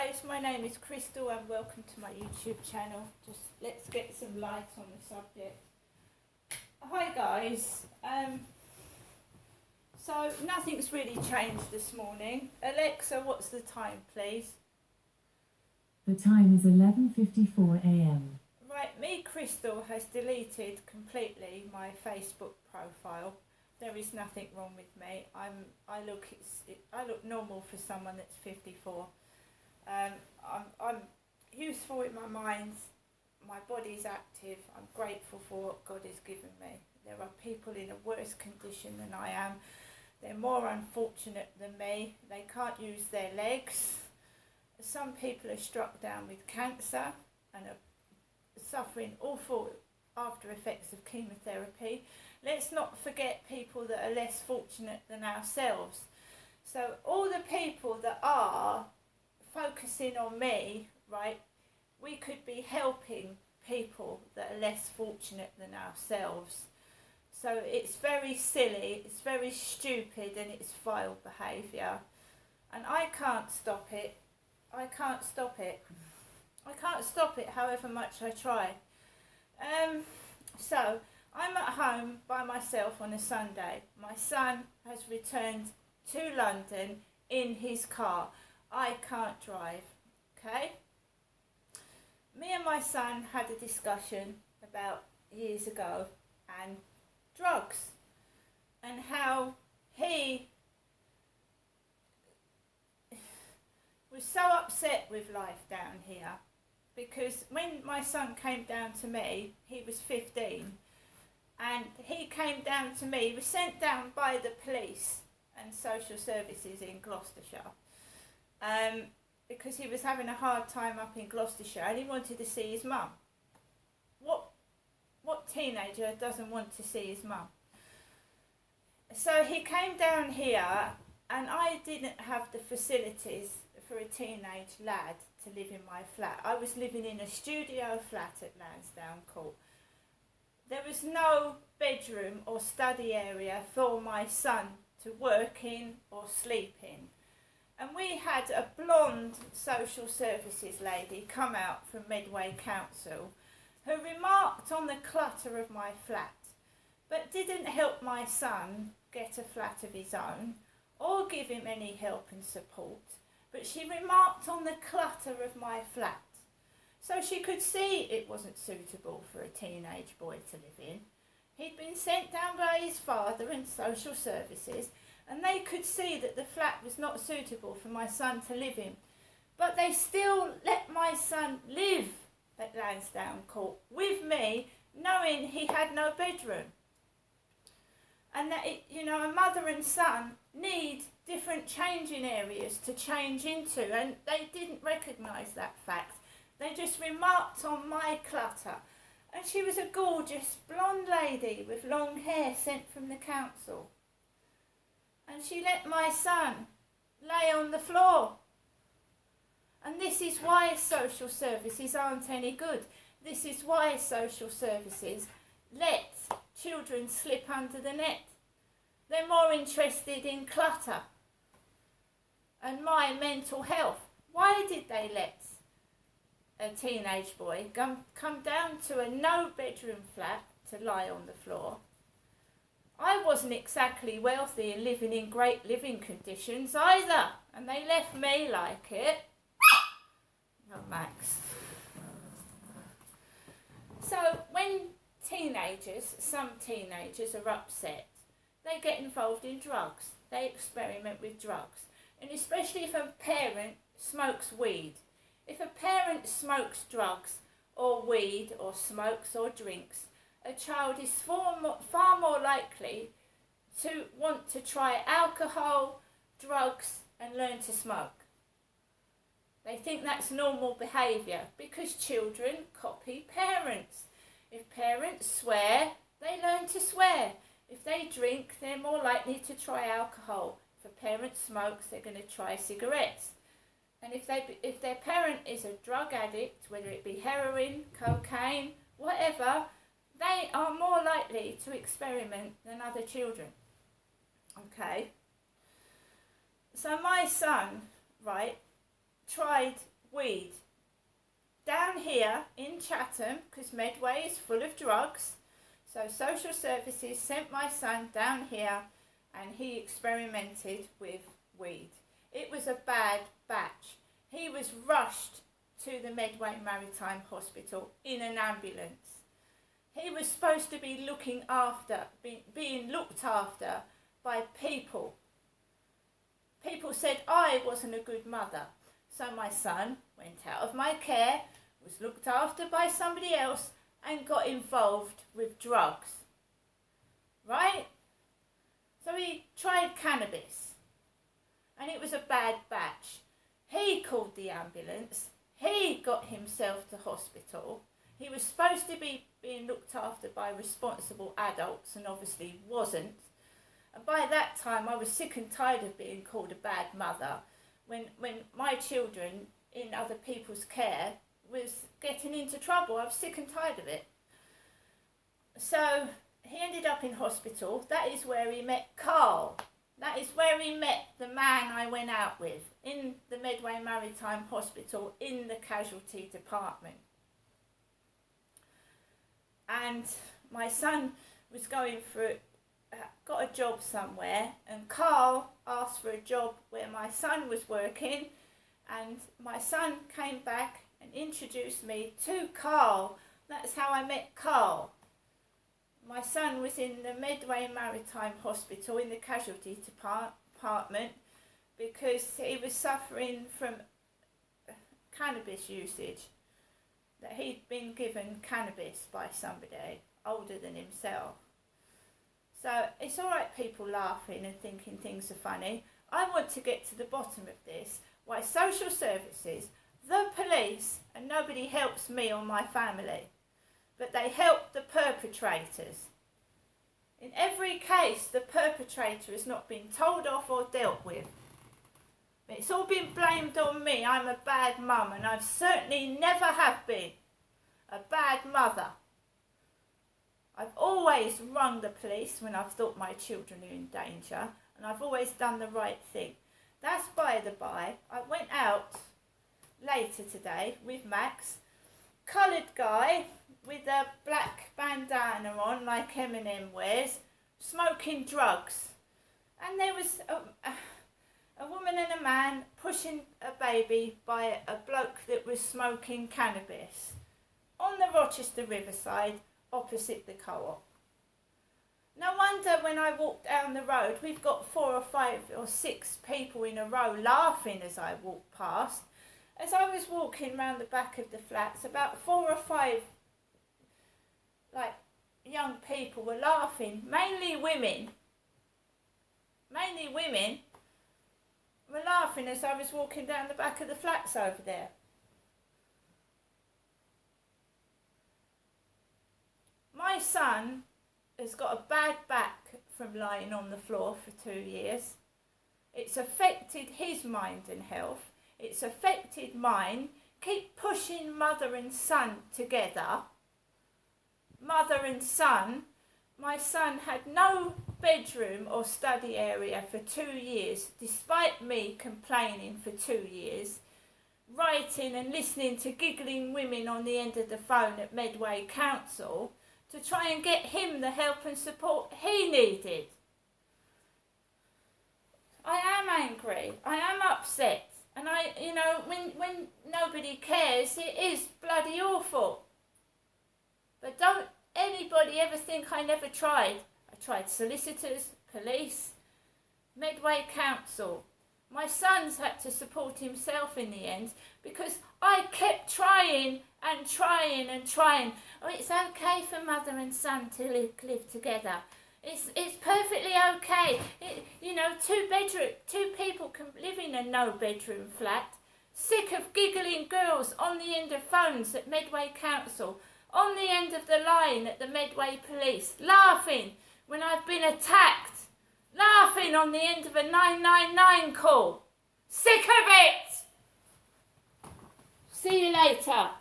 guys, my name is Crystal and welcome to my YouTube channel. Just let's get some light on the subject. Hi guys, so nothing's really changed this morning. Alexa, what's the time please? The time is 11:54 a.m. Right, me Crystal has deleted completely my Facebook profile. There is nothing wrong with me. I look normal for someone that's 54. I'm useful in my mind. My body's active. I'm grateful for what God has given me. There are people in a worse condition than I am. They're more unfortunate than me. They can't use their legs. Some people are struck down with cancer and are suffering awful after effects of chemotherapy. Let's not forget people that are less fortunate than ourselves. So all the people that are focusing on me, right, we could be helping people that are less fortunate than ourselves. So it's very silly, it's very stupid, and it's vile behaviour. And I can't stop it. I can't stop it however much I try. So I'm at home by myself on a Sunday. My son has returned to London in his car. I can't drive, okay? Me and my son had a discussion about years ago and drugs and how he was so upset with life down here because when my son came down to me, he was 15, and he came down to me, he was sent down by the police and social services in Gloucestershire, because he was having a hard time up in Gloucestershire and he wanted to see his mum. What teenager doesn't want to see his mum? So he came down here, and I didn't have the facilities for a teenage lad to live in my flat. I was living in a studio flat at Lansdowne Court. There was no bedroom or study area for my son to work in or sleep in. And we had a blonde social services lady come out from Medway Council who remarked on the clutter of my flat, but didn't help my son get a flat of his own or give him any help and support. But she remarked on the clutter of my flat, so she could see it wasn't suitable for a teenage boy to live in. He'd been sent down by his father and social services, and they could see that the flat was not suitable for my son to live in. But they still let my son live at Lansdowne Court with me, knowing he had no bedroom. And that, a mother and son need different changing areas to change into, and they didn't recognise that fact. They just remarked on my clutter. And she was a gorgeous blonde lady with long hair sent from the council. And she let my son lay on the floor. And this is why social services aren't any good. This is why social services let children slip under the net. They're more interested in clutter and my mental health. Why did they let a teenage boy come down to a no-bedroom flat to lie on the floor? I wasn't exactly wealthy and living in great living conditions either, and they left me like it. Oh, Max. So when some teenagers are upset, they get involved in drugs. They experiment with drugs. And especially if a parent smokes weed. If a parent smokes drugs or weed or smokes or drinks, a child is far more likely to want to try alcohol, drugs, and learn to smoke. They think that's normal behaviour because children copy parents. If parents swear, they learn to swear. If they drink, they're more likely to try alcohol. If a parent smokes, they're going to try cigarettes. And if their parent is a drug addict, whether it be heroin, cocaine, whatever, they are more likely to experiment than other children. Okay? So my son, right, tried weed. Down here in Chatham, because Medway is full of drugs, so social services sent my son down here and he experimented with weed. It was a bad batch. He was rushed to the Medway Maritime Hospital in an ambulance. He was supposed to be being looked after by people. People said I wasn't a good mother. So my son went out of my care, was looked after by somebody else, and got involved with drugs. Right? So he tried cannabis. And it was a bad batch. He called the ambulance. He got himself to hospital. He was supposed to be being looked after by responsible adults and obviously wasn't. And by that time I was sick and tired of being called a bad mother when my children in other people's care was getting into trouble. I was sick and tired of it. So he ended up in hospital. That is where he met Carl. That is where he met the man I went out with in the Medway Maritime Hospital in the casualty department. And my son was going for, got a job somewhere, and Carl asked for a job where my son was working, and my son came back and introduced me to Carl. That's how I met Carl. My son was in the Medway Maritime Hospital in the casualty department because he was suffering from cannabis usage, that he'd been given cannabis by somebody older than himself. So it's all right people laughing and thinking things are funny. I want to get to the bottom of this, why social services, the police, and nobody helps me or my family, but they help the perpetrators. In every case, the perpetrator has not been told off or dealt with. It's all been blamed on me. I'm a bad mum, and I've certainly never have been a bad mother. I've always rung the police when I've thought my children are in danger, and I've always done the right thing. That's by the by. I went out later today with Max, coloured guy with a black bandana on like Eminem wears, smoking drugs. And there was a woman and a man pushing a baby by a bloke that was smoking cannabis on the Rochester Riverside opposite the co-op. No wonder when I walk down the road, we've got 4 or 5 or 6 people in a row laughing as I walk past. As I was walking round the back of the flats, about 4 or 5 young people were laughing, mainly women were laughing as I was walking down the back of the flats over there. My son has got a bad back from lying on the floor for 2 years. It's affected his mind and health. It's affected mine. Keep pushing mother and son together. Mother and son. My son had no bedroom or study area for 2 years, despite me complaining for 2 years, writing and listening to giggling women on the end of the phone at Medway Council to try and get him the help and support he needed. I am angry. I am upset. And when nobody cares, it is bloody awful. But don't anybody ever think I never tried. I tried solicitors, police, Medway Council. My son's had to support himself in the end because I kept trying and trying and trying. Oh, it's okay for mother and son to live together. It's perfectly okay. 2 people can live in a no-bedroom flat. Sick of giggling girls on the end of phones at Medway Council, on the end of the line at the Medway Police, laughing when I've been attacked, laughing on the end of a 999 call. Sick of it! See you later.